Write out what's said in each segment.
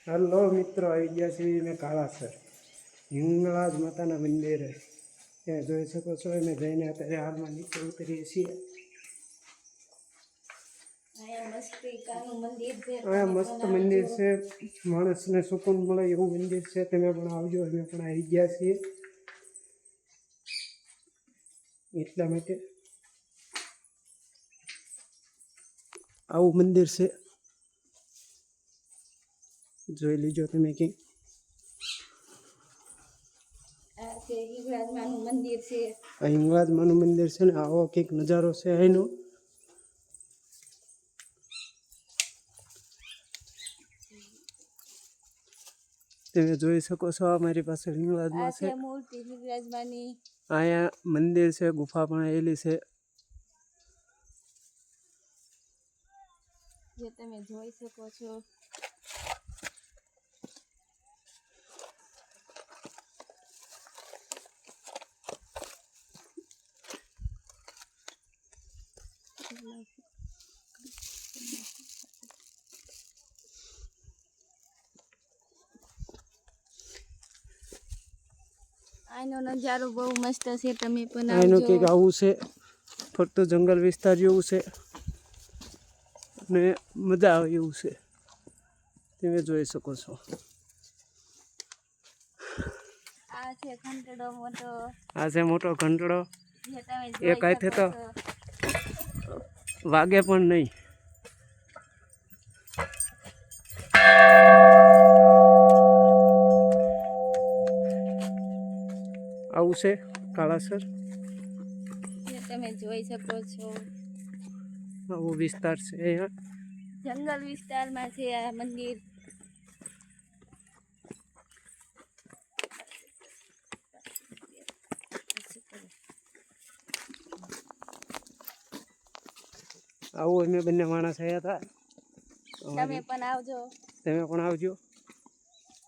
Hello मित्रों, आई गया मैं कालासर हिंगलाज माता मंदिर जोई सको छो। मैं जईने अत्यारे हाल में नीचे उतरीए छीए। मस्त मंदिर से माणस ने सुकून मळे एवं मंदिर से। तमे पण आवजो। अमे पण आई गया छीए એટલા માટે આવું મંદિર છે, જોઈ લીજો તમે કે હિંગળાજ માનું મંદિર છે ને આવો કંઈક નજારો છે અહીંનો। તમે જોઈ શકો છો અમારી પાસે હિંગળાજમાં છે મૂર્તિ હિંગળાજમાંની। અહીંયા મંદિર છે, ગુફા પણ આવેલી છે જે તમે જોઈ શકો છો। આનો નજારો બહુ મસ્ત છે, તમે પણ આવજો। આનો કંઈક આવું છે, ફરતું જંગલ વિસ્તાર જેવું છે ને મજા આવે એવું છે, તમે જોઈ શકો છો। આ છે ઘંટડો મોટો, આ છે મોટો ઘંટડો। એક હાથે તો વાગે પણ નહીં। આવું છે કાળાસર, તમે જોઈ શકો છો। આવો વિસ્તાર છે, અહીંયા જંગલ વિસ્તારમાં છે આ મંદિર। આવું અમે બંને માણસ આવ્યા હતા, તમે પણ આવજો। તમે પણ આવજો,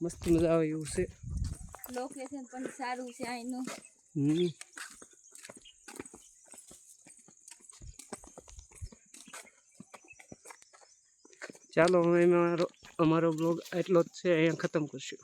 મસ્ત મજા આવે એવું છે। લોકેશન પણ સારું છે અહીંનું। ચાલો હવે અમારો બ્લોગ એટલો જ છે, અહીંયા ખતમ કરશું।